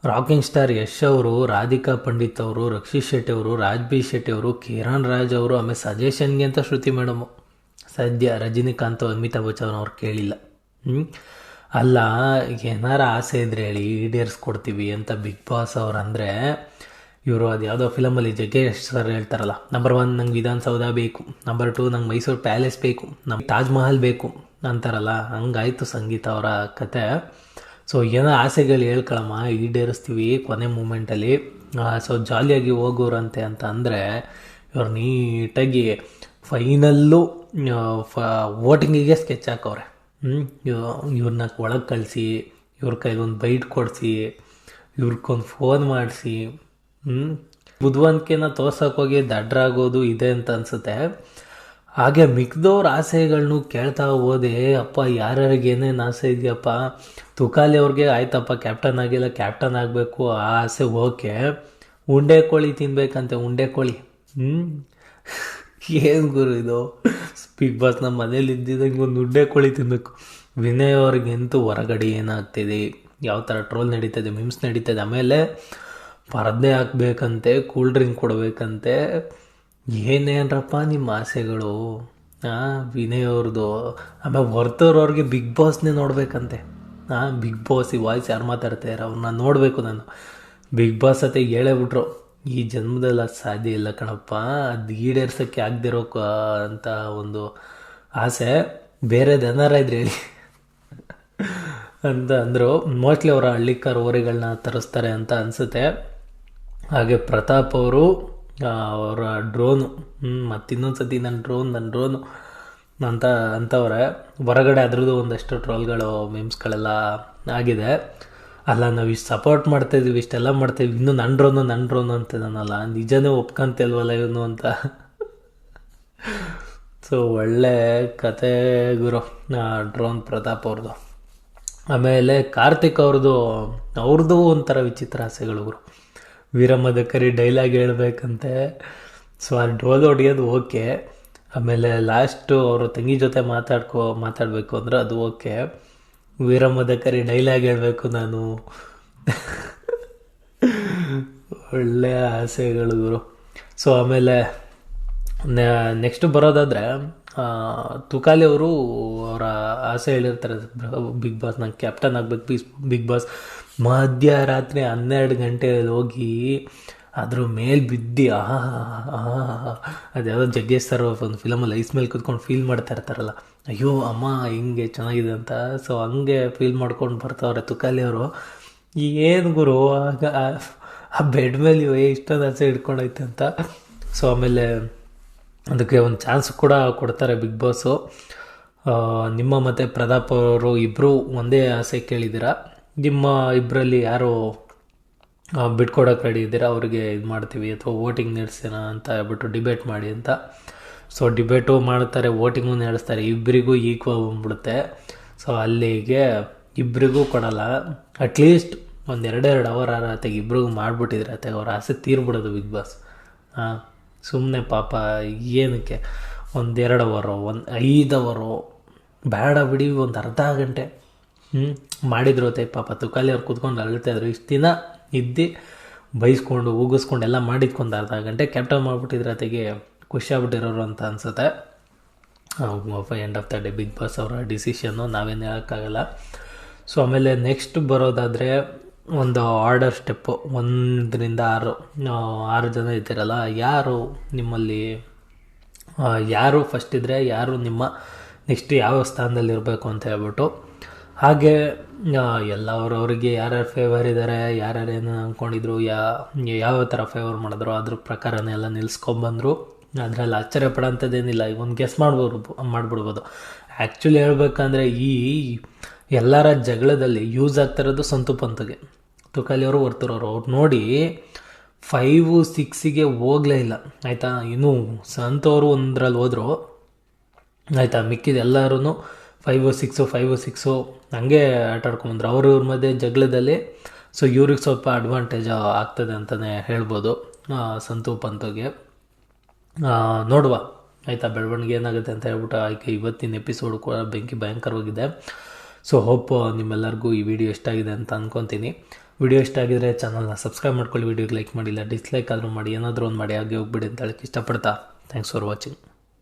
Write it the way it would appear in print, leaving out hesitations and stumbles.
Rocking star Yash ಅವರು, ರಾಧಿಕಾ ಪಂಡಿತ್ ಅವರು, ರಕ್ಷಿತ್ ಶೆಟ್ಟಿ ಅವರು, ರಾಜ್ ಬಿ ಶೆಟ್ಟಿ ಅವರು, ಕಿರಣ್ ರಾಜ್ ಅವರು, ಆಮೇಲೆ ಸಜೆಷನ್ಗೆ ಅಂತ ಶ್ರುತಿ ಮೇಡಮು. ಸದ್ಯ ರಜನಿಕಾಂತ್ ಅಮಿತಾಬ್ ಬಚ್ಚನ್ ಅವ್ರು ಕೇಳಿಲ್ಲ. ಅಲ್ಲ, ಏನಾರ ಆಸೆ ಇದ್ರೆ ಹೇಳಿ ಈಡೇರಿಸ್ಕೊಡ್ತೀವಿ ಅಂತ ಬಿಗ್ ಬಾಸ್ ಅವ್ರು ಅಂದರೆ, ಇವರು ಅದು ಯಾವುದೋ ಫಿಲಮಲ್ಲಿ ಜಗ್ಗೇಶ್ ಸರ್ ಹೇಳ್ತಾರಲ್ಲ, ನಂಬರ್ 1 ನಂಗೆ ವಿಧಾನಸೌಧ ಬೇಕು, ನಂಬರ್ 2 ನಂಗೆ ಮೈಸೂರು ಪ್ಯಾಲೇಸ್ ಬೇಕು, ನಮ್ಗೆ ತಾಜ್ ಮಹಲ್ ಬೇಕು ಅಂತಾರಲ್ಲ, ಹಂಗಾಯ್ತು ಸಂಗೀತ ಅವರ ಕತೆ. ಸೊ ಏನೋ ಆಸೆಗಳು ಹೇಳ್ಕೊಳಮ್ಮ, ಈಡೇರಿಸ್ತೀವಿ ಕೊನೆ ಮೂಮೆಂಟಲ್ಲಿ. ಸೊ ಜಾಲಿಯಾಗಿ ಹೋಗೋರಂತೆ ಅಂತ ಅಂದರೆ, ಇವ್ರು ನೀಟಾಗಿ ಫೈನಲ್ಲು ವೋಟಿಂಗಿಗೆ ಸ್ಕೆಚ್ ಹಾಕವ್ರೆ. ಇವ್ರನ್ನ ಒಳಗೆ ಕಳಿಸಿ, ಇವ್ರ ಕೈಗೊಂದು ಬೈಟ್ ಕೊಡಿಸಿ, ಇವ್ರಿಗೊಂದು ಫೋನ್ ಮಾಡಿಸಿ, ಬುದ್ಧಿವಂತಿಕೆನ ತೋರ್ಸೋಕ್ಕೋಗಿ ದಡ್ರಾಗೋದು ಇದೆ ಅಂತ ಅನಿಸುತ್ತೆ. ಹಾಗೆ ಮಿಕ್ದವ್ರ ಆಸೆಗಳನ್ನೂ ಕೇಳ್ತಾ ಹೋದೆ. ಅಪ್ಪ ಯಾರ್ಯಾರಿಗೆ ಏನೇನು ಆಸೆ ಇದೆಯಪ್ಪ. ತುಕಾಲಿ ಅವ್ರಿಗೆ ಆಯ್ತಪ್ಪ ಕ್ಯಾಪ್ಟನ್ ಆಗಿಲ್ಲ, ಕ್ಯಾಪ್ಟನ್ ಆಗಬೇಕು ಆ ಆಸೆ ಓಕೆ. ಉಂಡೆ ಕೋಳಿ ತಿನ್ಬೇಕಂತೆ, ಉಂಡೆ ಕೋಳಿ. ಏನು ಗುರು ಇದು, ಬಿಗ್ ಬಾಸ್ ನಮ್ಮ ಮನೇಲಿ ಇದ್ದಿದ್ದಂಗೆ ಒಂದು ಉಂಡೆ ಕೋಳಿ ತಿನ್ನಬೇಕು. ವಿನಯ್ ಅವ್ರಿಗಂತೂ ಹೊರಗಡೆ ಏನಾಗ್ತಿದೆ, ಯಾವ ಥರ ಟ್ರೋಲ್ ನಡೀತದೆ, ಮಿಮ್ಸ್ ನಡೀತದೆ. ಆಮೇಲೆ ಪರದೆ ಹಾಕ್ಬೇಕಂತೆ, ಕೂಲ್ ಡ್ರಿಂಕ್ ಕೊಡಬೇಕಂತೆ. ಏನೇನ್ರಪ್ಪ ನಿಮ್ಮ ಆಸೆಗಳು. ವಿನಯ್ ಅವ್ರದ್ದು. ಆಮೇಲೆ ಹೊರ್ತವ್ರವ್ರಿಗೆ ಬಿಗ್ ಬಾಸ್ನೇ ನೋಡ್ಬೇಕಂತೆ. ಬಿಗ್ ಬಾಸ್ ಈ ವಾಯ್ಸ್ ಯಾರು ಮಾತಾಡ್ತಾರೆ ಅವ್ರನ್ನ ನೋಡಬೇಕು ನಾನು. ಬಿಗ್ ಬಾಸ್ ಅತ್ತೆ ಹೇಳೇಬಿಟ್ರು, ಈ ಜನ್ಮದಲ್ಲಿ ಅದು ಸಾಧ್ಯ ಇಲ್ಲ ಕಣಪ್ಪ, ಅದು ಈಡೇರ್ಸೋಕ್ಕೆ ಆಗದಿರೋ ಅಂತ ಒಂದು ಆಸೆ ಬೇರೆದು ಏನಾರ ಇದ್ರೆ ಹೇಳಿ ಅಂತ ಅಂದರು. ಮೋಸ್ಟ್ಲಿ ಅವರ ಹಳ್ಳಿಕಾರ ಓರೆಗಳನ್ನ ತರಿಸ್ತಾರೆ ಅಂತ ಅನಿಸುತ್ತೆ. ಹಾಗೆ ಪ್ರತಾಪ್ ಅವರು ಅವರ ಡ್ರೋನು, ಮತ್ತಿನ್ನೊಂದು ಸತಿ ನನ್ನ ಡ್ರೋನು ಅಂತ ಅಂತವ್ರೆ. ಹೊರಗಡೆ ಅದ್ರದ್ದು ಒಂದಷ್ಟು ಟ್ರೋಲ್ಗಳು, ಮಿಮ್ಸ್ಗಳೆಲ್ಲ ಆಗಿದೆ. ಅಲ್ಲ, ನಾವು ಇಷ್ಟು ಸಪೋರ್ಟ್ ಮಾಡ್ತಾಯಿದ್ದೀವಿ, ಇಷ್ಟೆಲ್ಲ ಮಾಡ್ತಾಯಿದ್ವಿ, ಇನ್ನೂ ನನ್ನ ಡ್ರೋನು ಅಂತಿದ್ದಾನಲ್ಲ, ನಿಜನೇ ಒಪ್ಕೊಂತಲ್ವಲ್ಲ ಇವನು ಅಂತ. ಸೊ ಒಳ್ಳೆ ಕತೆ ಗುರು ಡ್ರೋನ್ ಪ್ರತಾಪ್ ಅವ್ರದ್ದು. ಆಮೇಲೆ ಕಾರ್ತಿಕ್ ಅವ್ರದ್ದು ಒಂಥರ ವಿಚಿತ್ರ ಆಸೆಗಳು ಗುರು. ವೀರಮದಕರಿ ಡೈಲಾಗ್ ಹೇಳ್ಬೇಕಂತೆ. ಸೊ ಆ ಡ್ರೋಲ್ ಹೊಡೆಯೋದು ಓಕೆ. ಆಮೇಲೆ ಲಾಸ್ಟು ಅವರು ತಂಗಿ ಜೊತೆ ಮಾತಾಡಬೇಕು ಅಂದ್ರೆ ಅದು ಓಕೆ. ವೀರಮದಕರಿ ಡೈಲಾಗ್ ಹೇಳಬೇಕು ನಾನು. ಒಳ್ಳೆಯ ಆಸೆಗಳು ಗುರು. ಸೊ ಆಮೇಲೆ ನೆಕ್ಸ್ಟ್ ಬರೋದಾದರೆ, ತುಕಾಲಿ ಅವರು ಅವರ ಆಸೆ ಹೇಳಿರ್ತಾರೆ ಬಿಗ್ ಬಾಸ್, ನಂಗೆ ಕ್ಯಾಪ್ಟನ್ ಆಗಬೇಕು ಬಿಗ್ ಬಾಸ್. ಮಧ್ಯರಾತ್ರಿ 12 ಗಂಟೆಯಲ್ಲಿ ಹೋಗಿ ಅದ್ರ ಮೇಲೆ ಬಿದ್ದು ಅದ್ಯಾವುದೋ ಜಗ್ಗೇಶ್ ಸರ್ ಒಂದು ಫಿಲಮಲ್ಲಿ ಐಸ್ ಮೇಲೆ ಕೂತ್ಕೊಂಡು ಫೀಲ್ ಮಾಡ್ತಾ ಇರ್ತಾರಲ್ಲ, ಅಯ್ಯೋ ಅಮ್ಮ ಹಿಂಗೆ ಚೆನ್ನಾಗಿದೆ ಅಂತ. ಸೊ ಹಂಗೆ ಫೀಲ್ ಮಾಡ್ಕೊಂಡು ಬರ್ತಾವ್ರೆ ತುಕಾಲಿ ಅವರು. ಏನು ಗುರು, ಆಗ ಆ ಬೆಡ್ ಮೇಲೆ ಇಷ್ಟೊಂದು ಆಸೆ ಹಿಡ್ಕೊಂಡೈತೆ ಅಂತ. ಸೊ ಆಮೇಲೆ ಅದಕ್ಕೆ ಒಂದು ಚಾನ್ಸ್ ಕೂಡ ಕೊಡ್ತಾರೆ ಬಿಗ್ ಬಾಸು. ನಿಮ್ಮ ಮತ್ತು ಪ್ರತಾಪ್ ಅವರು ಇಬ್ಬರು ಒಂದೇ ಆಸೆ ಕೇಳಿದ್ದೀರಾ, ನಿಮ್ಮ ಇಬ್ಬರಲ್ಲಿ ಯಾರು ಬಿಟ್ಕೊಡೋಕೆ ರೆಡಿ ಇದ್ದೀರಾ ಅವ್ರಿಗೆ ಇದು ಮಾಡ್ತೀವಿ ಅಥವಾ ವೋಟಿಂಗ್ ನಡೆಸೋಣ ಅಂತ ಹೇಳ್ಬಿಟ್ಟು ಡಿಬೇಟ್ ಮಾಡಿ ಅಂತ. ಸೊ ಡಿಬೇಟು ಮಾಡ್ತಾರೆ, ವೋಟಿಂಗು ನಡೆಸ್ತಾರೆ, ಇಬ್ಬರಿಗೂ ಈಕ್ವಲ್ ಬಂದ್ಬಿಡುತ್ತೆ. ಸೊ ಅಲ್ಲಿಗೆ ಇಬ್ಬರಿಗೂ ಕೊಡಲ್ಲ. ಅಟ್ಲೀಸ್ಟ್ ಒಂದು 2 ಅವರ್ ಆರತೆಗೆ ಇಬ್ರಿಗೂ ಮಾಡಿಬಿಟ್ಟಿದ್ರೆ ಅತ್ತೆ ಅವ್ರ ಆಸೆ ತೀರ್ಬಿಡೋದು ಬಿಗ್ ಬಾಸ್. ಸುಮ್ಮನೆ ಪಾಪ ಏನಕ್ಕೆ 1-2 ಅವರೋ 5 ಅವರೋ ಬೇಡ ಬಿಡಿ, ಒಂದು ಅರ್ಧ ಗಂಟೆ ಮಾಡಿದ್ರು ಅತ್ತೆ. ಪಾಪ ತುಕಾಲಿ ಅವ್ರು ಕೂತ್ಕೊಂಡು ಅಳ್ತಾಯಿದ್ರು. ಇಷ್ಟು ದಿನ ಇದ್ದು ಬೈಸ್ಕೊಂಡು ಉಗಿಸ್ಕೊಂಡು ಎಲ್ಲ ಮಾಡಿದ್ಕೊಂಡು ಅರ್ಧ ಗಂಟೆ ಕ್ಯಾಪ್ಟನ್ ಮಾಡಿಬಿಟ್ಟಿದ್ರೆ ಅತೆಗೆ ಖುಷಿಯಾಗ್ಬಿಟ್ಟಿರೋರು ಅಂತ ಅನಿಸುತ್ತೆ. End of the day Big Boss ಅವರ ಡಿಸಿಷನ್ನು, ನಾವೇನು ಹೇಳೋಕ್ಕಾಗಲ್ಲ. ಸೊ ಆಮೇಲೆ ನೆಕ್ಸ್ಟ್ ಬರೋದಾದರೆ ಒಂದು ಆರ್ಡರ್ ಸ್ಟೆಪ್ಪು 1ರಿಂದ 6 ಜನ ಇದ್ದೀರಲ್ಲ, ಯಾರು ನಿಮ್ಮಲ್ಲಿ ಯಾರು ಫಸ್ಟ್ ಇದ್ದರೆ ಯಾರು ನಿಮ್ಮ ನೆಕ್ಸ್ಟ್ ಯಾವ ಸ್ಥಾನದಲ್ಲಿ ಇರಬೇಕು ಅಂತ ಹೇಳ್ಬಿಟ್ಟು. ಹಾಗೆ ಎಲ್ಲವರವರಿಗೆ ಯಾರ್ಯಾರು ಫೇವರ್ ಇದ್ದಾರೆ, ಯಾರ್ಯಾರು ಏನು ಅಂದ್ಕೊಂಡಿದ್ರು, ಯಾವ ಥರ ಫೇವರ್ ಮಾಡಿದ್ರು ಅದ್ರ ಪ್ರಕಾರನೇ ಎಲ್ಲ ನಿಲ್ಲಿಸ್ಕೊಂಬಂದರು. ಅದರಲ್ಲಿ ಆಶ್ಚರ್ಯ ಪಡೋಂಥದ್ದೇನಿಲ್ಲ. ಒಂದು ಗೆಸ್ ಮಾಡಿಬಿಡ್ಬೋದು. ಆ್ಯಕ್ಚುಲಿ ಹೇಳ್ಬೇಕಂದ್ರೆ ಈ ಎಲ್ಲರ ಜಗಳದಲ್ಲಿ ಯೂಸ್ ಆಗ್ತಿರೋದು ಸಂತು ಪಂತ್ಗೆ. ತುಕಾಲಿ ಅವರು ಹೊರ್ತರೋರು ಅವ್ರು ನೋಡಿ 5-6ಗೆ ಹೋಗಲೇ ಇಲ್ಲ ಆಯಿತಾ. ಇನ್ನೂ ಸಂತವರು ಒಂದರಲ್ಲಿ ಹೋದರು ಆಯಿತಾ, ಮಿಕ್ಕಿದ ಎಲ್ಲರೂ 5-6 ಹಂಗೆ ಆಟಾಡ್ಕೊಂಬಂದ್ರು. ಅವ್ರ ಮಧ್ಯೆ ಜಗಳದಲ್ಲಿ. ಸೊ ಇವ್ರಿಗೆ ಸ್ವಲ್ಪ ಅಡ್ವಾಂಟೇಜ್ ಆಗ್ತದೆ ಅಂತಲೇ ಹೇಳ್ಬೋದು ಸಂತು ಪಂತ್ಗೆ. ನೋಡುವ ಆಯಿತಾ, ಬೆಳವಣಿಗೆ ಏನಾಗುತ್ತೆ ಅಂತ ಹೇಳ್ಬಿಟ್ಟು. ಆಯ್ಕೆ ಇವತ್ತಿನ ಎಪಿಸೋಡು ಕೂಡ ಭಯಂಕರವಾಗಿದೆ. ಸೊ ಹೋಪ್ ನಿಮ್ಮೆಲ್ಲರಿಗೂ ಈ ವಿಡಿಯೋ ಇಷ್ಟ ಆಗಿದೆ ಅಂತ ಅಂದ್ಕೊತೀನಿ. ವಿಡಿಯೋ ಇಷ್ಟ ಆಗಿದ್ರೆ ಚಾನಲ್ನ ಸಬ್ಸ್ಕ್ರೈಬ್ ಮಾಡ್ಕೊಳ್ಳಿ, ವಿಡಿಯೋಗೆ ಲೈಕ್ ಮಾಡಿಲ್ಲ ಡಿಸ್ಲೈಕ್ ಆದರೂ ಮಾಡಿ, ಏನಾದರೂ ಒಂದು ಮಾಡಿ ಹಾಗೆ ಹೋಗ್ಬಿಡಿ ಅಂತ ಹೇಳಕ್ಕೆ ಇಷ್ಟಪಡ್ತಾ ಥ್ಯಾಂಕ್ಸ್ ಫಾರ್ ವಾಚಿಂಗ್.